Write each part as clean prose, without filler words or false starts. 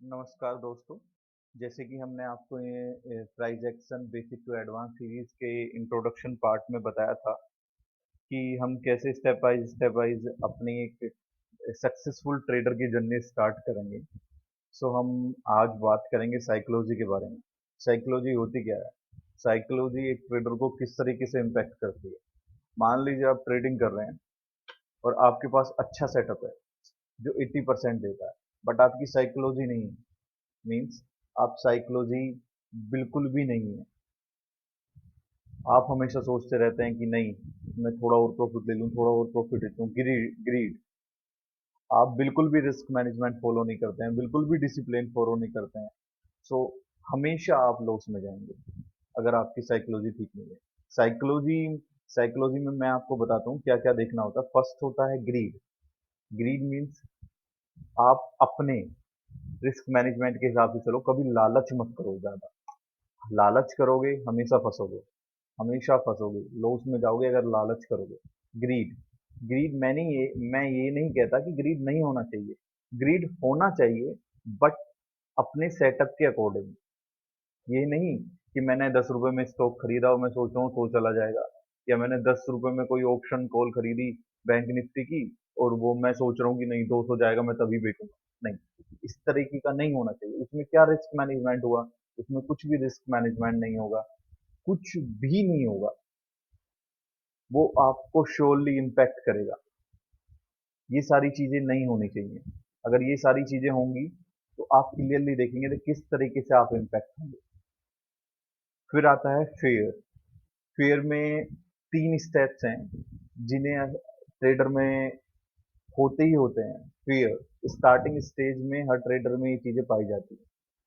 नमस्कार दोस्तों। जैसे कि हमने आपको ये price action basic to advance series के इंट्रोडक्शन पार्ट में बताया था कि हम कैसे स्टेप वाइज अपनी एक सक्सेसफुल ट्रेडर की जर्नी स्टार्ट करेंगे। सो हम आज बात करेंगे साइकोलॉजी के बारे में। साइकोलॉजी होती क्या है? साइकोलॉजी एक ट्रेडर को किस तरीके से इम्पैक्ट करती है। मान लीजिए आप ट्रेडिंग कर रहे हैं और आपके पास अच्छा सेटअप है जो 80% देता है, बट आपकी साइकोलॉजी नहीं है। मीन्स आप साइकोलॉजी बिल्कुल भी नहीं है। आप हमेशा सोचते रहते हैं कि नहीं, मैं थोड़ा और प्रॉफिट ले लूँ, थोड़ा और प्रॉफिट ले लूँ। Greed greed. आप बिल्कुल भी रिस्क मैनेजमेंट फॉलो नहीं करते हैं, बिल्कुल भी डिसिप्लिन फॉलो नहीं करते हैं। सो हमेशा आप लॉस में जाएंगे अगर आपकी साइकोलॉजी ठीक नहीं है। साइकोलॉजी साइकोलॉजी में मैं आपको बताता हूँ क्या क्या देखना होता है। फर्स्ट होता है ग्रीड। ग्रीड मीन्स आप अपने रिस्क मैनेजमेंट के हिसाब से चलो, कभी लालच मत करो ज्यादा। लालच करोगे हमेशा फंसोगे, हमेशा फंसोगे, लॉस में जाओगे अगर लालच करोगे। ग्रीड। ग्रीड मैं ये नहीं कहता कि ग्रीड नहीं होना चाहिए। ग्रीड होना चाहिए, बट अपने सेटअप के अकॉर्डिंग। ये नहीं कि मैंने 10 रुपए में स्टॉक खरीदा और मैं सोच रहा हूँ तो चला जाएगा, या मैंने 10 रुपए में कोई ऑप्शन कॉल खरीदी बैंक निफ्टी की और वो मैं सोच रहा हूँ कि नहीं 200 जाएगा मैं तभी बेचूंगा। नहीं, इस तरीके का नहीं होना चाहिए। उसमें क्या रिस्क मैनेजमेंट हुआ? उसमें कुछ भी रिस्क मैनेजमेंट नहीं होगा, कुछ भी नहीं होगा। वो आपको श्योरली इम्पैक्ट करेगा। ये सारी चीजें नहीं होनी चाहिए। अगर ये सारी चीजें होंगी तो आप क्लियरली देखेंगे कि किस तरीके से आप इम्पैक्ट होंगे। फिर आता है फेयर। फेयर में 3 स्टेप्स हैं जिन्हें ट्रेडर में होते ही होते हैं। फेयर स्टार्टिंग स्टेज में हर ट्रेडर में ये चीजें पाई जाती है।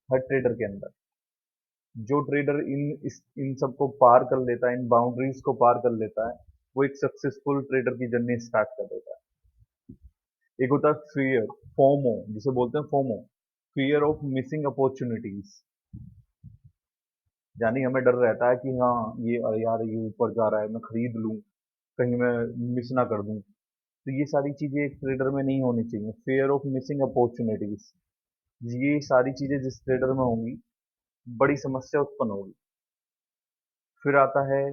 हर ट्रेडर के अंदर जो ट्रेडर इन सबको पार कर लेता है, इन बाउंड्रीज को पार कर लेता है, वो एक सक्सेसफुल ट्रेडर की जर्नी स्टार्ट कर देता है। एक होता है फियर, फोमो जिसे बोलते हैं। FOMO, fear of missing opportunities. यानी हमें डर रहता है कि हाँ ये, अरे यार ये ऊपर जा रहा है, मैं खरीद लूं, कहीं मैं मिस ना कर दूं। तो ये सारी चीजें एक ट्रेडर में नहीं होनी चाहिए। फियर ऑफ मिसिंग अपॉर्चुनिटीज, ये सारी चीजें जिस ट्रेडर में होंगी बड़ी समस्या उत्पन्न होगी। फिर आता है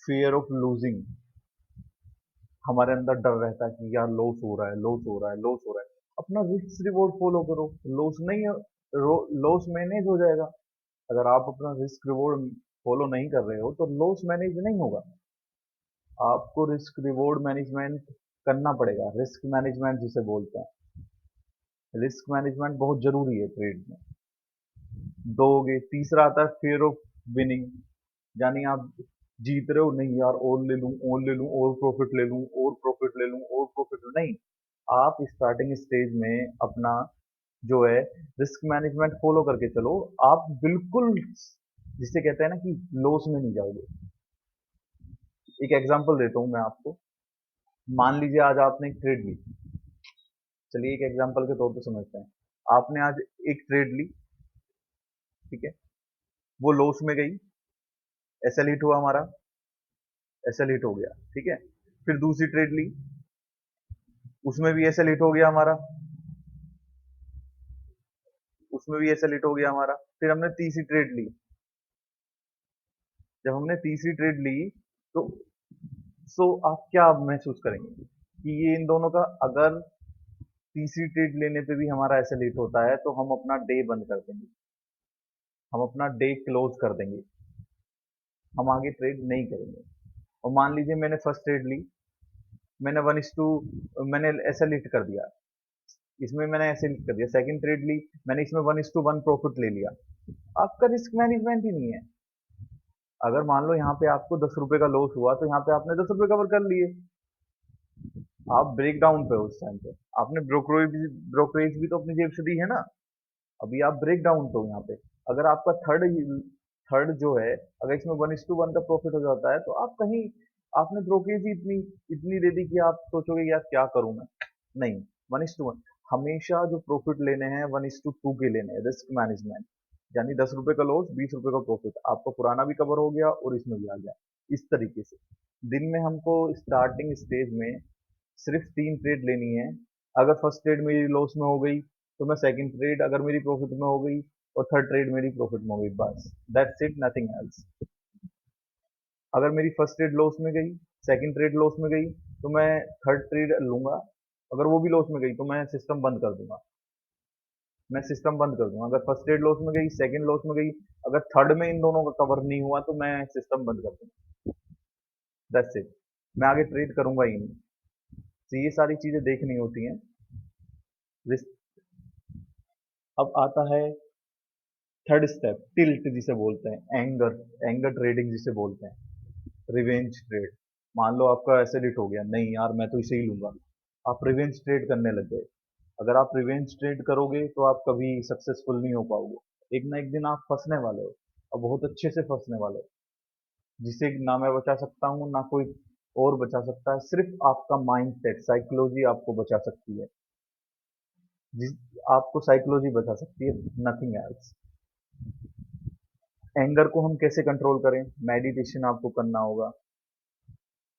फियर ऑफ लूजिंग। हमारे अंदर डर रहता है कि यार लॉस हो रहा है, लॉस हो रहा है, लॉस हो रहा है। अपना रिस्क रिवॉर्ड फॉलो करो, लॉस नहीं, लॉस मैनेज हो जाएगा। अगर आप अपना रिस्क रिवॉर्ड फॉलो नहीं कर रहे हो तो लॉस मैनेज नहीं होगा। आपको रिस्क रिवॉर्ड मैनेजमेंट करना पड़ेगा, रिस्क मैनेजमेंट जिसे बोलते हैं। रिस्क मैनेजमेंट बहुत जरूरी है ट्रेड में। दो हो गए। तीसरा आता है फियर ऑफ विनिंग। यानी आप जीत रहे हो, नहीं यार और ले लूं, और ले लूं, और प्रॉफिट ले लूं, और प्रॉफिट ले लूं, और प्रॉफिट नहीं। आप स्टार्टिंग स्टेज में अपना जो है रिस्क मैनेजमेंट फॉलो करके चलो। आप बिल्कुल जिसे कहते हैं ना कि लॉस में नहीं जाओगे। एक एग्जांपल देता हूं मैं आपको। मान लीजिए आज आपने एक ट्रेड ली। चलिए एक एग्जांपल के तौर पे समझते हैं। आपने आज एक ट्रेड ली, ठीक है, वो लॉस में गई, एसएल हिट हुआ हमारा, एसएल हिट हो गया, ठीक है। फिर दूसरी ट्रेड ली, उसमें भी एसएल हिट हो गया हमारा, उसमें भी एसएल हिट हो गया हमारा। फिर हमने तीसरी ट्रेड ली। जब हमने तीसरी ट्रेड ली तो आप क्या महसूस करेंगे कि ये इन दोनों का, अगर तीसरी ट्रेड लेने पे भी हमारा एसएल हिट होता है तो हम अपना डे बंद कर देंगे, हम अपना डे क्लोज कर देंगे, हम आगे ट्रेड नहीं करेंगे। और मान लीजिए मैंने फर्स्ट ट्रेड ली, मैंने वन इस टू, मैंने एसएल हिट कर दिया, इसमें मैंने एसएल हिट कर दिया। सेकंड ट्रेड ली, मैंने इसमें 1:1 प्रॉफिट ले लिया। आपका रिस्क मैनेजमेंट ही नहीं है। अगर मान लो यहाँ पे आपको 10 रुपए का लॉस हुआ तो यहाँ पे आपने 10 रुपए कवर कर लिए। आप ब्रेक डाउन पे हो उस टाइम पे, आपने ब्रोकरेज भी तो अपनी जेब से दी है ना। अभी आप ब्रेक डाउन पे हो यहाँ पे। अगर आपका थर्ड थर्ड जो है, अगर इसमें 1:1 का प्रॉफिट हो जाता है तो आप कहीं, आपने ब्रोकरेज ही इतनी इतनी दे दी कि आप सोचोगे कि यार क्या करूं मैं। नहीं, 1:1। हमेशा जो प्रॉफिट लेने हैं 1:2 के लेने हैं। रिस्क मैनेजमेंट यानी 10 रुपए का लॉस, 20 रुपए का प्रॉफिट, आपका पुराना भी कवर हो गया और इसमें भी आ गया। इस तरीके से दिन में हमको स्टार्टिंग स्टेज में सिर्फ 3 ट्रेड लेनी है। अगर फर्स्ट ट्रेड मेरी लॉस में हो गई तो मैं सेकंड ट्रेड अगर मेरी प्रॉफिट में हो गई और थर्ड ट्रेड मेरी प्रॉफिट में हो गई, बस दैट्स इट, नथिंग एल्स। अगर मेरी फर्स्ट ट्रेड लॉस में गई, सेकंड ट्रेड लॉस में गई, तो मैं थर्ड ट्रेड लूंगा। अगर वो भी लॉस में गई तो मैं सिस्टम बंद कर दूंगा, मैं सिस्टम बंद कर दूंगा। अगर फर्स्ट ट्रेड लॉस में गई, सेकंड लॉस में गई, अगर थर्ड में इन दोनों का कवर नहीं हुआ तो मैं सिस्टम बंद कर दूंगा, दैट्स इट। मैं आगे ट्रेड करूंगा ही नहीं। तो ये सारी चीजें देखनी होती हैं। रिस्क। अब आता है थर्ड स्टेप, टिल्ट जिसे बोलते हैं, एंगर, एंगर ट्रेडिंग जिसे बोलते हैं, रिवेंज ट्रेड। मान लो आपका एसेडिट हो गया, नहीं यार मैं तो इसे ही लूंगा, आप रिवेंज ट्रेड करने लग गए। अगर आप रिवेंज ट्रेड करोगे तो आप कभी सक्सेसफुल नहीं हो पाओगे, एक ना एक दिन आप फंसने वाले हो, और बहुत अच्छे से फंसने वाले हो, जिसे ना मैं बचा सकता हूँ ना कोई और बचा सकता है, सिर्फ आपका माइंड सेट, साइकोलॉजी आपको बचा सकती है। जिस आपको साइकोलॉजी बचा सकती है, नथिंग एल्स। एंगर को हम कैसे कंट्रोल करें? मेडिटेशन आपको करना होगा,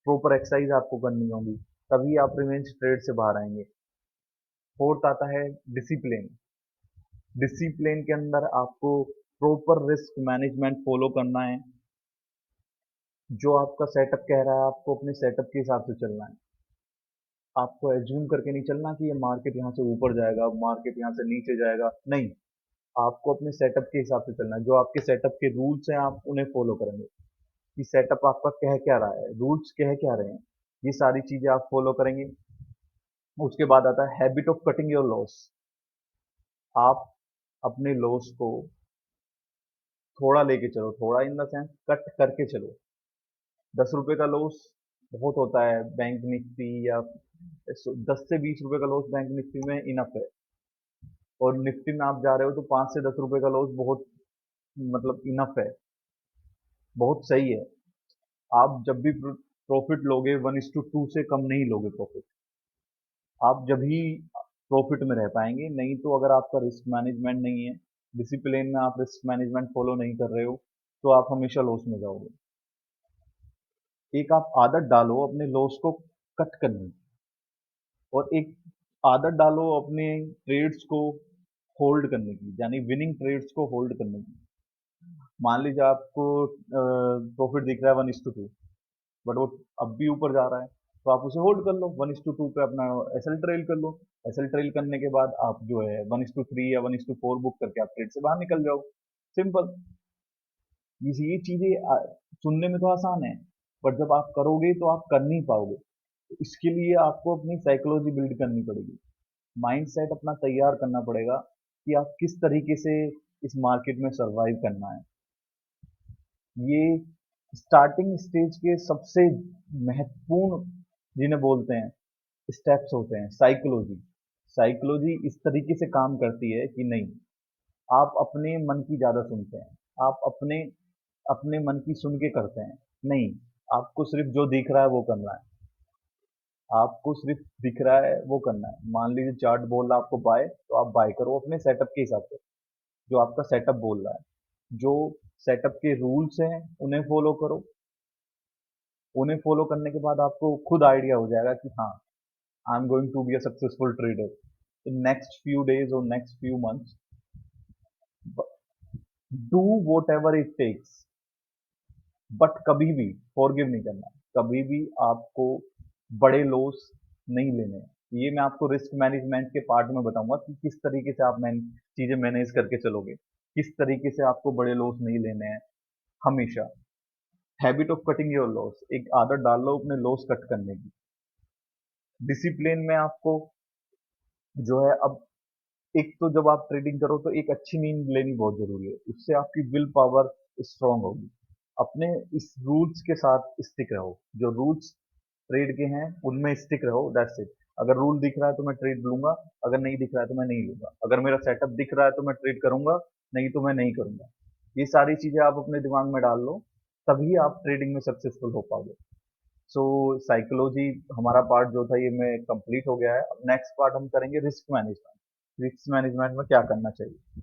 प्रॉपर एक्सरसाइज आपको करनी होगी, तभी आप रिवेंज ट्रेड से बाहर आएंगे। फोर्थ आता है डिसिप्लिन। डिसिप्लिन के अंदर आपको प्रॉपर रिस्क मैनेजमेंट फॉलो करना है। जो आपका सेटअप कह रहा है आपको अपने सेटअप के हिसाब से चलना है। आपको एज्यूम करके नहीं चलना कि ये मार्केट यहाँ से ऊपर जाएगा, मार्केट यहाँ से नीचे जाएगा, नहीं। आपको अपने सेटअप के हिसाब से चलना है। जो आपके सेटअप के रूल्स हैं आप उन्हें फॉलो करेंगे, कि सेटअप आपका कह क्या रहा है, रूल्स कह क्या रहे हैं, ये सारी चीजें आप फॉलो करेंगे। उसके बाद आता है habit of cutting your loss. आप अपने लॉस को थोड़ा लेके चलो, थोड़ा इन द सेंस कट करके चलो। 10 रुपए का लॉस बहुत होता है बैंक निफ्टी, या 10 से 20 रुपए का लॉस बैंक निफ्टी में इनफ है, और निफ्टी में आप जा रहे हो तो 5 से 10 रुपए का लॉस बहुत, मतलब इनफ है, बहुत सही है। आप जब भी प्रॉफिट लोगे 1:2 से कम नहीं लोगे प्रॉफिट, आप जब ही प्रॉफिट में रह पाएंगे। नहीं तो अगर आपका रिस्क मैनेजमेंट नहीं है, डिसिप्लिन में आप रिस्क मैनेजमेंट फॉलो नहीं कर रहे हो, तो आप हमेशा लॉस में जाओगे। एक आप आदत डालो अपने लॉस को कट करने की, और एक आदत डालो अपने ट्रेड्स को होल्ड करने की, यानी विनिंग ट्रेड्स को होल्ड करने की। मान लीजिए आपको प्रॉफिट दिख रहा है 1:2, बट वो अब भी ऊपर जा रहा है, तो आप उसे होल्ड कर लो, 1:2 पे अपना एसएल ट्रेल कर लो। एसएल ट्रेल करने के बाद आप जो है 1:3 या 1:4 बुक करके आप ट्रेड से बाहर निकल जाओ, सिंपल। ये चीजें सुनने में तो आसान है, पर जब आप करोगे तो आप कर नहीं पाओगे। तो इसके लिए आपको अपनी साइकोलॉजी बिल्ड करनी पड़ेगी, माइंड सेट अपना तैयार करना पड़ेगा, कि आप किस तरीके से इस मार्केट में सरवाइव करना है। ये स्टार्टिंग स्टेज के सबसे महत्वपूर्ण, जिन्हें बोलते हैं, स्टेप्स होते हैं। साइकोलॉजी, साइकोलॉजी इस तरीके से काम करती है कि नहीं, आप अपने मन की ज्यादा सुनते हैं, आप अपने अपने मन की सुन के करते हैं, नहीं। आपको सिर्फ जो दिख रहा है वो करना है, आपको सिर्फ दिख रहा है वो करना है। मान लीजिए चार्ट बोल रहा है आपको बाय, तो आप बाय करो अपने सेटअप के हिसाब से, जो आपका सेटअप बोल रहा है। जो सेटअप के रूल्स हैं उन्हें फॉलो करो। उन्हें फॉलो करने के बाद आपको खुद आइडिया हो जाएगा कि हाँ, I am going to be a successful trader in next few days और next few months. Do whatever it takes, but कभी भी फॉरगिव नहीं करना, कभी भी आपको बड़े लॉस नहीं लेने हैं। ये मैं आपको रिस्क मैनेजमेंट के पार्ट में बताऊंगा कि किस तरीके से आप चीजें मैनेज करके चलोगे, किस तरीके से आपको बड़े लॉस नहीं लेने हैं हमेशा। Habit of cutting your loss, एक आदत डाल लो अपने लॉस कट करने की। डिसिप्लिन में आपको जो है, अब एक तो जब आप ट्रेडिंग करो तो एक अच्छी नींद लेनी बहुत जरूरी है, उससे आपकी विल पावर स्ट्रांग होगी। अपने इस रूल्स के साथ स्टिक रहो, जो रूल्स ट्रेड के हैं उनमें स्टिक रहो, दैट्स इट। अगर रूल दिख रहा है तो मैं ट्रेड लूंगा, अगर नहीं दिख रहा है तो मैं नहीं लूंगा। अगर मेरा सेटअप दिख रहा है तो मैं ट्रेड करूंगा, नहीं तो मैं नहीं करूंगा। ये सारी चीजें आप अपने दिमाग में डाल लो, तभी आप ट्रेडिंग में सक्सेसफुल हो पाओगे। सो साइकोलॉजी हमारा पार्ट जो था ये में कंप्लीट हो गया है। अब नेक्स्ट पार्ट हम करेंगे रिस्क मैनेजमेंट। रिस्क मैनेजमेंट में क्या करना चाहिए।